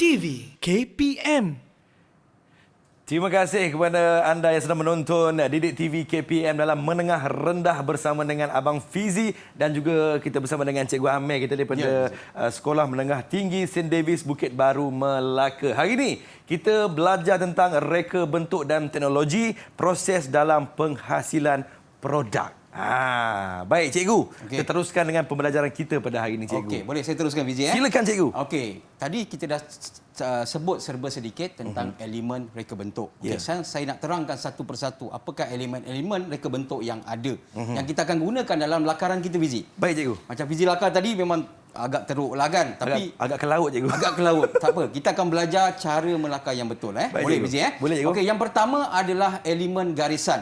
TV KPM. Terima kasih kepada anda yang sedang menonton Didik TV KPM dalam Menengah Rendah bersama dengan Abang Fizi dan juga kita bersama dengan Cikgu Amir kita daripada Sekolah Menengah Tinggi St. Davis Bukit Baru Melaka. Hari ini kita belajar tentang reka bentuk dan teknologi proses dalam penghasilan produk. Baik cikgu, kita teruskan dengan pembelajaran kita pada hari ini cikgu. Okey, boleh saya teruskan Fizi? Silakan cikgu. Okey, tadi kita dah sebut serba sedikit tentang elemen reka bentuk. Okey, saya nak terangkan satu persatu apakah elemen-elemen reka bentuk yang ada yang kita akan gunakan dalam lakaran kita Fizi. Baik cikgu. Macam Fizi lakar tadi memang agak teruk lah kan, tapi agak ke laut cikgu. Agak ke laut. Tak apa, kita akan belajar cara melakar yang betul Baik, boleh cikgu. Fizi Boleh cikgu. Okey, yang pertama adalah elemen garisan.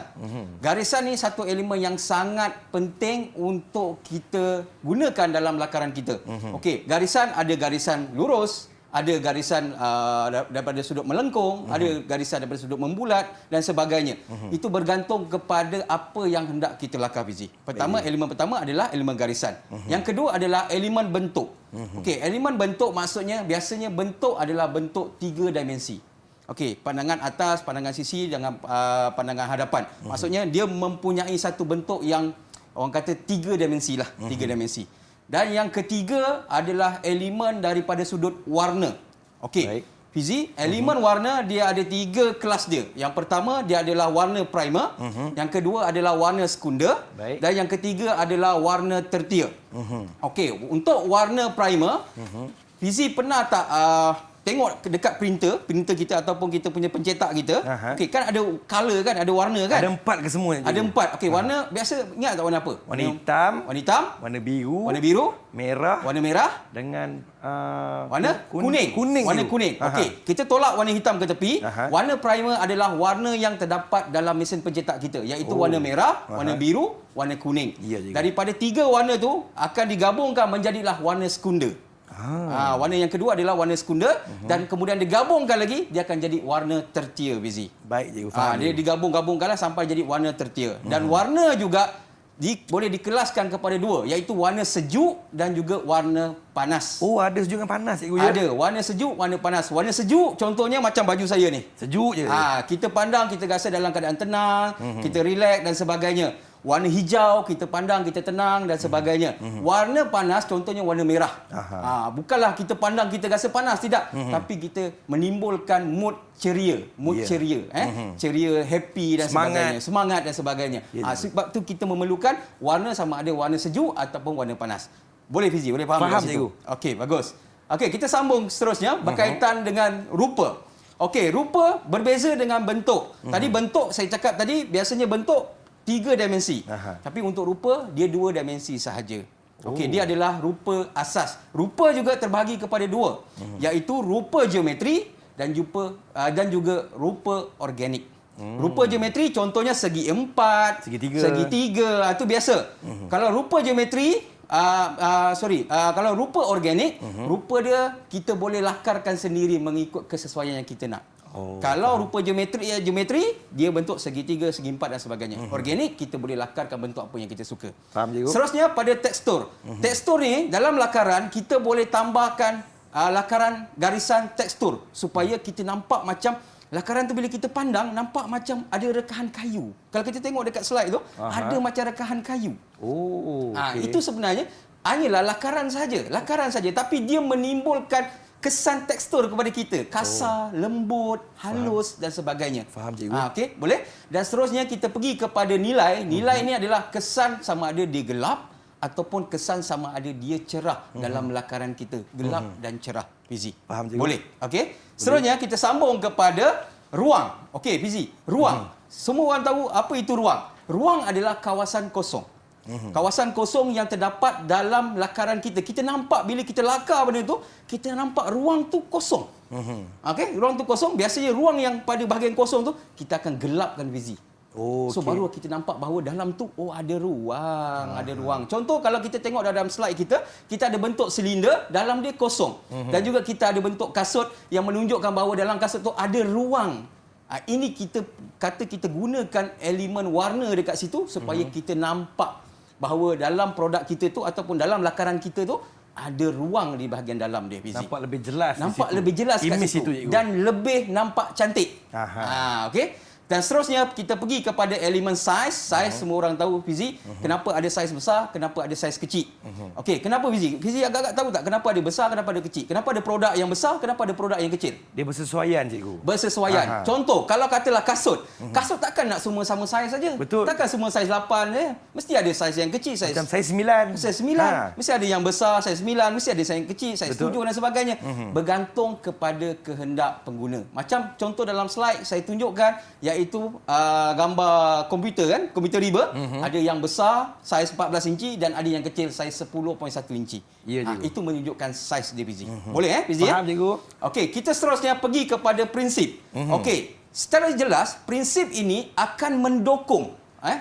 Garisan ni satu elemen yang sangat penting untuk kita gunakan dalam lakaran kita. Okey, garisan ada garisan lurus, ada garisan daripada sudut melengkung, ada garisan daripada sudut membulat dan sebagainya. Itu bergantung kepada apa yang hendak kita lakar Fizi. Pertama, elemen pertama adalah elemen garisan. Yang kedua adalah elemen bentuk. Okey, elemen bentuk maksudnya biasanya bentuk adalah bentuk 3 dimensi. Okey, pandangan atas, pandangan sisi dengan pandangan hadapan. Maksudnya dia mempunyai satu bentuk yang orang kata 3 dimensi lah, 3 dimensi. Dan yang ketiga adalah elemen daripada sudut warna. Okey. Fizi, elemen warna dia ada 3 kelas dia. Yang pertama dia adalah warna primer, yang kedua adalah warna sekunder, dan yang ketiga adalah warna tertier. Okey, untuk warna primer, Fizi pernah tak tengok dekat printer kita ataupun kita punya pencetak kita. Okey, kan ada color kan, ada warna kan? Ada 4 ke semua? Ada 4. Okey, warna biasa ingat tak warna apa? Warna hitam, warna biru, merah dengan warna kuning. Warna kuning. Okey, kita tolak warna hitam ke tepi. Warna primer adalah warna yang terdapat dalam mesin pencetak kita, iaitu warna merah, warna biru, warna kuning. Daripada 3 warna tu akan digabungkan menjadilah warna sekunder. Warna yang kedua adalah warna sekunder dan kemudian digabungkan lagi dia akan jadi warna tertier Fizi. Baik cikgu, faham. Dia digabung-gabungkanlah sampai jadi warna tertier. Dan warna juga boleh dikelaskan kepada 2, iaitu warna sejuk dan juga warna panas. Oh, ada sejuk dan panas cikgu ya? Ada warna sejuk, warna panas. Warna sejuk contohnya macam baju saya ni. Sejuk je. Kita pandang, kita rasa dalam keadaan tenang, kita relax dan sebagainya. Warna hijau, kita pandang, kita tenang dan sebagainya. Warna panas, contohnya warna merah. Bukanlah kita pandang, kita rasa panas, tidak. Tapi kita menimbulkan mood ceria. Ceria, happy dan sebagainya. Semangat dan sebagainya. Sebab tu kita memerlukan warna sama ada warna sejuk ataupun warna panas. Boleh Fizi? Boleh faham? Faham cikgu. Okey, bagus. Okey, kita sambung seterusnya berkaitan dengan rupa. Okey, rupa berbeza dengan bentuk. Tadi bentuk, saya cakap tadi, biasanya bentuk 3 dimensi. Tapi untuk rupa, dia 2 dimensi sahaja. Okey, dia adalah rupa asas. Rupa juga terbahagi kepada 2, iaitu rupa geometri dan juga rupa organik. Rupa geometri contohnya segi 4, segitiga, itu biasa. Kalau rupa geometri, kalau rupa organik, rupa dia kita boleh lakarkan sendiri mengikut kesesuaian yang kita nak. Kalau rupa geometri dia bentuk segitiga, segi 4 dan sebagainya. Organik kita boleh lakarkan bentuk apa yang kita suka. Faham cikgu? Seterusnya pada tekstur. Tekstur ni dalam lakaran kita boleh tambahkan lakaran garisan tekstur supaya kita nampak macam lakaran tu bila kita pandang nampak macam ada rekahan kayu. Kalau kita tengok dekat slide tu ada macam rekahan kayu. Itu sebenarnya hanyalah lakaran saja, tapi dia menimbulkan kesan tekstur kepada kita, kasar, lembut, halus dan sebagainya. Faham cikgu. Okey, boleh. Dan seterusnya kita pergi kepada nilai. Nilai ini adalah kesan sama ada dia gelap ataupun kesan sama ada dia cerah dalam lakaran kita, gelap dan cerah. Fizi. Faham cikgu. Boleh. Okey. Seterusnya kita sambung kepada ruang. Okey, Fizi. Ruang. Semua orang tahu apa itu ruang. Ruang adalah kawasan kosong. Kawasan kosong yang terdapat dalam lakaran kita. Kita nampak bila kita lakar benda tu, kita nampak ruang tu kosong. Okey, ruang tu kosong. Biasanya ruang yang pada bahagian kosong tu kita akan gelapkan Fizi. So baru kita nampak bahawa dalam tu ada ruang, Contoh kalau kita tengok dalam slide kita ada bentuk silinder, dalam dia kosong. Dan juga kita ada bentuk kasut yang menunjukkan bahawa dalam kasut tu ada ruang. Ini kita gunakan elemen warna dekat situ supaya kita nampak bahawa dalam produk kita tu ataupun dalam lakaran kita tu ada ruang di bahagian dalam dia, Fizi. Nampak lebih jelas di Nampak situ. lebih jelas kat Image situ. itu, cikgu. Dan lebih nampak cantik. Okey. Dan seterusnya kita pergi kepada elemen saiz. Saiz semua orang tahu, Fizi. Kenapa ada saiz besar, kenapa ada saiz kecil. Okey, kenapa Fizi? Fizi agak-agak tahu tak kenapa ada besar, kenapa ada kecil? Kenapa ada produk yang besar, kenapa ada produk yang kecil? Dia bersesuaian, cikgu. Bersesuaian. Contoh, kalau katalah kasut. Kasut takkan nak semua sama saiz saja. Betul. Takkan semua saiz 8 je. Mesti ada saiz yang kecil, saiz Macam saiz 9. Saiz 9. Mesti ada yang besar, saiz 9. Mesti ada saiz yang kecil, saiz Betul. 7 dan sebagainya. Bergantung kepada kehendak pengguna. Macam contoh dalam slide saya tunjukkan, iaitu gambar komputer kan, komputer riba. Ada yang besar, saiz 14 inci dan ada yang kecil, saiz 10.1 inci. Ya, cikgu. Itu menunjukkan saiz dia, Fizi. Boleh Fizi? Faham, cikgu. Okey, kita seterusnya pergi kepada prinsip. Okey, secara jelas prinsip ini akan mendukung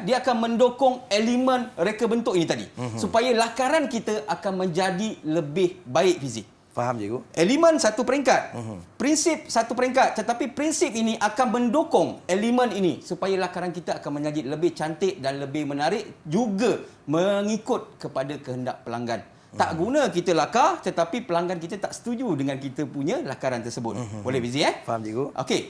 dia akan mendukung elemen reka bentuk ini tadi supaya lakaran kita akan menjadi lebih baik, Fizi. Faham, cikgu. Elemen satu peringkat, prinsip satu peringkat, tetapi prinsip ini akan mendukung elemen ini supaya lakaran kita akan menjadi lebih cantik dan lebih menarik, juga mengikut kepada kehendak pelanggan. Tak guna kita lakar tetapi pelanggan kita tak setuju dengan kita punya lakaran tersebut. Boleh, Fizi? Faham, cikgu. Okey.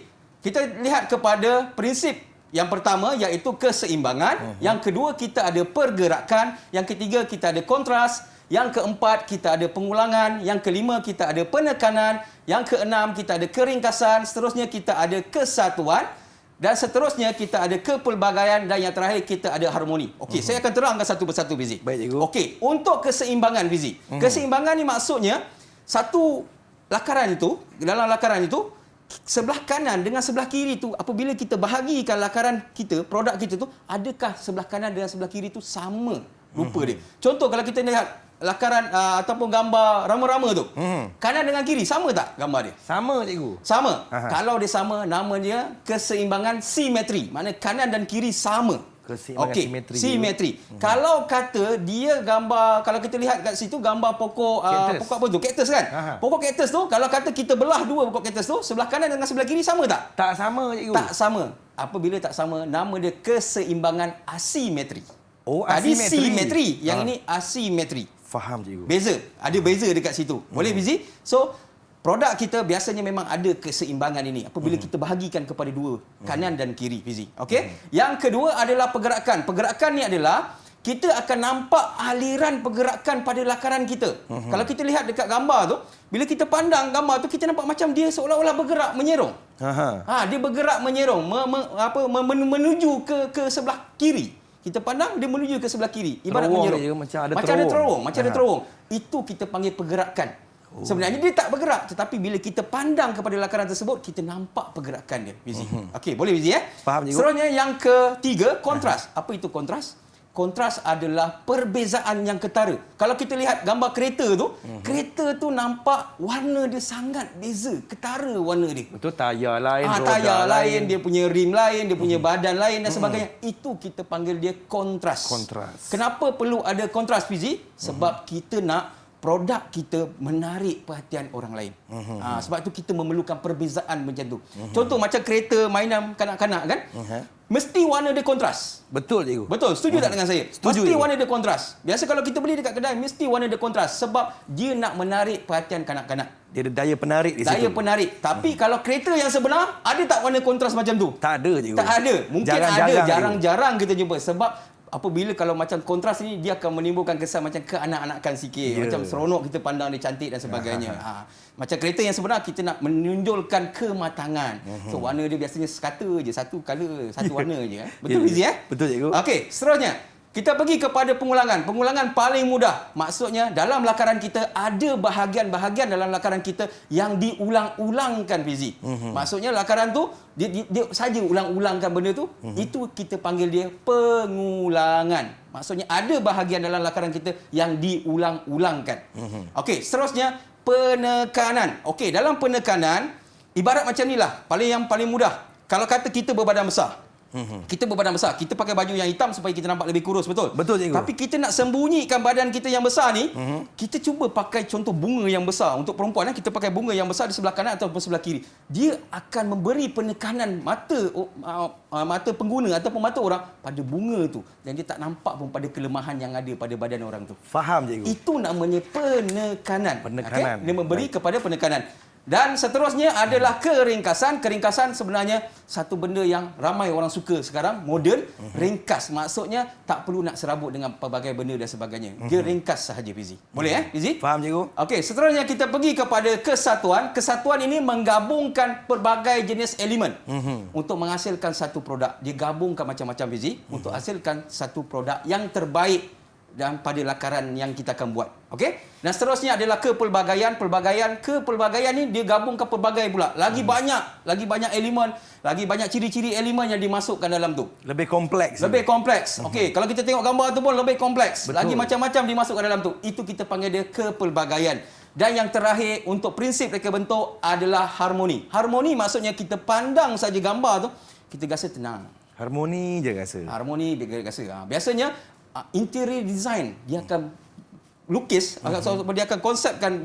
Kita lihat kepada prinsip yang pertama, iaitu keseimbangan. Yang kedua, kita ada pergerakan. Yang ketiga, kita ada kontras. Yang keempat, kita ada pengulangan. Yang kelima, kita ada penekanan. Yang keenam, kita ada keringkasan. Seterusnya, kita ada kesatuan. Dan seterusnya, kita ada kepelbagaian. Dan yang terakhir, kita ada harmoni. Okey, saya akan terangkan satu persatu, Fizi. Baik, cikgu. Okey, untuk keseimbangan, Fizi. Keseimbangan ni maksudnya, satu lakaran itu, dalam lakaran itu, sebelah kanan dengan sebelah kiri tu, apabila kita bahagikan lakaran kita, produk kita tu, adakah sebelah kanan dan sebelah kiri tu sama rupa dia? Contoh, kalau kita lihat lakaran ataupun gambar rama-rama tu, kanan dengan kiri sama tak gambar dia? Sama, cikgu. Sama. Kalau dia sama, nama dia keseimbangan simetri. Maknanya kanan dan kiri sama. Keseimbangan simetri. Simetri. Kalau kata dia gambar, kalau kita lihat kat situ gambar pokok pokok apa tu? Kaktus kan? Pokok kaktus tu, kalau kata kita belah dua pokok kaktus tu, sebelah kanan dengan sebelah kiri sama tak? Tak sama, cikgu. Tak sama. Apabila tak sama, nama dia keseimbangan asimetri. Oh, Tadi asimetri. simetri, yang ini asimetri. Faham, cikgu. Beza. Ada beza dekat situ. Boleh, Fizi? So, produk kita biasanya memang ada keseimbangan ini apabila kita bahagikan kepada dua, kanan dan kiri, Fizi. Okey? Yang kedua adalah pergerakan. Pergerakan ni adalah kita akan nampak aliran pergerakan pada lakaran kita. Kalau kita lihat dekat gambar tu, bila kita pandang gambar tu, kita nampak macam dia seolah-olah bergerak menyerong. Dia bergerak menyerong, menuju ke sebelah kiri. Kita pandang, dia menuju ke sebelah kiri. Ibarat Terowong menyerong. dia, macam ada terowong. Macam ada terowong. Itu kita panggil pergerakan. Sebenarnya dia tak bergerak, tetapi bila kita pandang kepada lakaran tersebut, kita nampak pergerakan dia, Fizi. Okey, boleh, Fizi? Faham, cikgu. Seterusnya yang ketiga, kontras. Apa itu kontras? Kontras adalah perbezaan yang ketara. Kalau kita lihat gambar kereta tu, kereta tu nampak warna dia sangat beza, ketara warna dia. Betul, tayar lain, roda Tayar lain, dia punya rim lain, dia punya badan lain dan sebagainya. Itu kita panggil dia kontras. Kontras. Kenapa perlu ada kontras, Fizi? Sebab kita nak produk kita menarik perhatian orang lain. Sebab itu kita memerlukan perbezaan macam tu. Contoh macam kereta mainan kanak-kanak kan? Mesti warna dia kontras. Betul, cikgu. Betul, setuju tak dengan saya? Setuju, Mesti cikgu. warna dia kontras. Biasa kalau kita beli dekat kedai, mesti warna dia kontras. Sebab dia nak menarik perhatian kanak-kanak. Dia ada daya penarik di situ. Daya penarik. Tapi kalau kereta yang sebenar, ada tak warna kontras macam tu? Tak ada, cikgu. Tak ada. Mungkin Jarang-jarang, ada, cikgu. jarang-jarang kita jumpa. Sebab apabila kalau macam kontras ni, dia akan menimbulkan kesan macam keanak-anakan sikit. Macam seronok kita pandang dia cantik dan sebagainya. Macam kereta yang sebenar, kita nak menunjukkan kematangan. So warna dia biasanya sekata je, satu colour, satu warna je. Betul, Fizi? Betul, cikgu. Okey, seterusnya. Kita pergi kepada pengulangan. Pengulangan paling mudah. Maksudnya dalam lakaran kita ada bahagian-bahagian dalam lakaran kita yang diulang-ulangkan, Fizi. Maksudnya lakaran tu dia saja ulang-ulangkan benda tu, itu kita panggil dia pengulangan. Maksudnya ada bahagian dalam lakaran kita yang diulang-ulangkan. Okey, seterusnya penekanan. Okey, dalam penekanan ibarat macam inilah, yang paling mudah. Kalau kata kita berbadan besar, Kita berbadan besar. Kita pakai baju yang hitam supaya kita nampak lebih kurus, betul? Betul, cikgu. Tapi kita nak sembunyikan badan kita yang besar ni, kita cuba pakai contoh bunga yang besar. Untuk perempuan, kita pakai bunga yang besar di sebelah kanan ataupun sebelah kiri. Dia akan memberi penekanan mata pengguna ataupun mata orang pada bunga tu. Dan dia tak nampak pun pada kelemahan yang ada pada badan orang tu. Faham, cikgu. Itu namanya penekanan. Penekanan. Dia memberi kepada penekanan. Dan seterusnya adalah keringkasan. Keringkasan sebenarnya satu benda yang ramai orang suka sekarang, moden. Ringkas maksudnya tak perlu nak serabut dengan pelbagai benda dan sebagainya. Dia ringkas sahaja, Fizi. Boleh Fizi? Faham, cikgu. Okey, seterusnya kita pergi kepada kesatuan. Kesatuan ini menggabungkan pelbagai jenis elemen untuk menghasilkan satu produk. Dia gabungkan macam-macam, Fizi, untuk hasilkan satu produk yang terbaik dan pada lakaran yang kita akan buat. Okey? Dan seterusnya adalah kepelbagaian. Kepelbagaian ni dia gabungkan pelbagai pula. Lagi banyak elemen, lagi banyak ciri-ciri elemen yang dimasukkan dalam tu. Lebih kompleks. Lebih kompleks. Okey, kalau kita tengok gambar tu pun lebih kompleks. Betul. Lagi macam-macam dimasukkan dalam tu. Itu kita panggil dia kepelbagaian. Dan yang terakhir untuk prinsip reka bentuk adalah harmoni. Harmoni maksudnya kita pandang saja gambar tu, kita rasa tenang. Harmoni je rasa. Harmoni dia rasa. Biasanya interior design dia akan lukis, dia akan konsepkan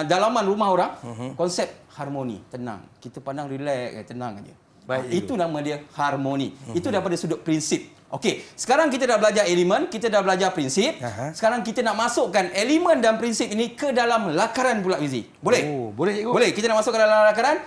dalaman rumah orang, konsep harmoni, tenang. Kita pandang relax, tenang aja. Baik, itu nama dia harmoni. Itu daripada sudut prinsip. Okey, sekarang kita dah belajar elemen, kita dah belajar prinsip. Sekarang kita nak masukkan elemen dan prinsip ini ke dalam lakaran pula, Fizi. Boleh? Oh, boleh, cikgu. Boleh, kita nak masuk ke dalam lakaran.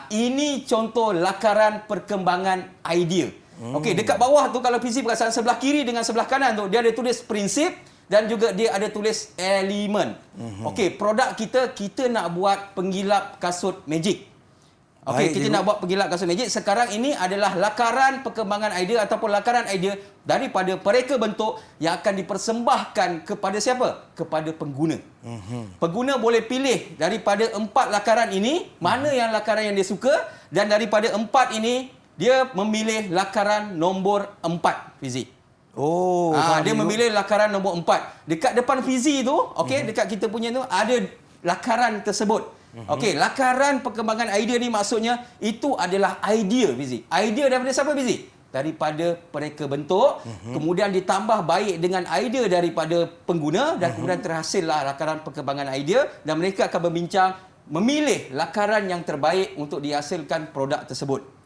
Ini contoh lakaran perkembangan idea. Okey, dekat bawah tu kalau Fizi perasan sebelah kiri dengan sebelah kanan tu, dia ada tulis prinsip dan juga dia ada tulis elemen. Okey, produk kita nak buat penggilap kasut magic. Okey, kita nak buat penggilap kasut magic. Sekarang ini adalah lakaran perkembangan idea ataupun lakaran idea daripada pereka bentuk yang akan dipersembahkan kepada siapa? Kepada pengguna. Pengguna boleh pilih daripada 4 lakaran ini, mana yang lakaran yang dia suka, dan daripada 4 ini dia memilih lakaran nombor 4, Fizi. Oh, dia memilih lakaran nombor 4. Dekat depan Fizi tu, okey, dekat kita punya tu ada lakaran tersebut. Okey, lakaran perkembangan idea ni maksudnya itu adalah idea, Fizi. Idea daripada siapa, Fizi? Daripada pereka bentuk, kemudian ditambah baik dengan idea daripada pengguna dan kemudian terhasillah lakaran perkembangan idea dan mereka akan berbincang memilih lakaran yang terbaik untuk dihasilkan produk tersebut.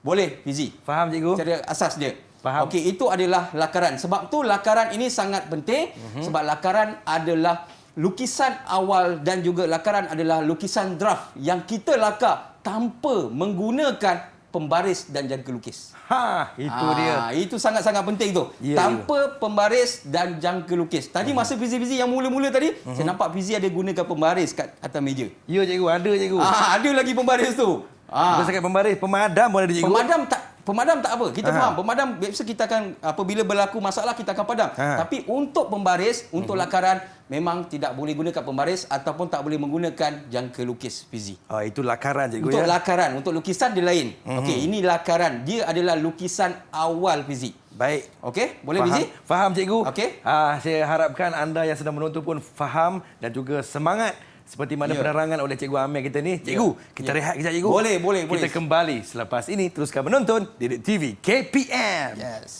Boleh, Fizi? Faham, cikgu. Cara asas dia. Faham. Okey, itu adalah lakaran. Sebab tu lakaran ini sangat penting sebab lakaran adalah lukisan awal dan juga lakaran adalah lukisan draft yang kita lakar tanpa menggunakan pembaris dan jangka lukis. Itu dia. Itu sangat-sangat penting tu. Ya, tanpa pembaris dan jangka lukis. Tadi masa Fizi-Fizi yang mula-mula tadi, saya nampak Fizi ada gunakan pembaris kat atas meja. Ya, cikgu. Ada, cikgu. Ada lagi pembaris tu. Bukan sekadar pembaris, pemadam pun ada, cikgu. Pemadam tak apa. Kita faham. Pemadam biasa kita akan apabila berlaku masalah kita akan padam. Tapi untuk pembaris, untuk lakaran memang tidak boleh gunakan pembaris ataupun tak boleh menggunakan jangka lukis, Fizi. Itu lakaran, cikgu. Untuk lakaran, untuk lukisan dia lain. Okey, ini lakaran. Dia adalah lukisan awal, Fizi. Baik. Okey, boleh, Fizi? Fizi? Faham, cikgu. Okey. Saya harapkan anda yang sedang menonton pun faham dan juga semangat seperti mana penerangan oleh Cikgu Amir kita ni. Cikgu, kita rehat kejap, cikgu. Boleh. Kita kembali selepas ini. Teruskan menonton Didik TV KPM. Yes.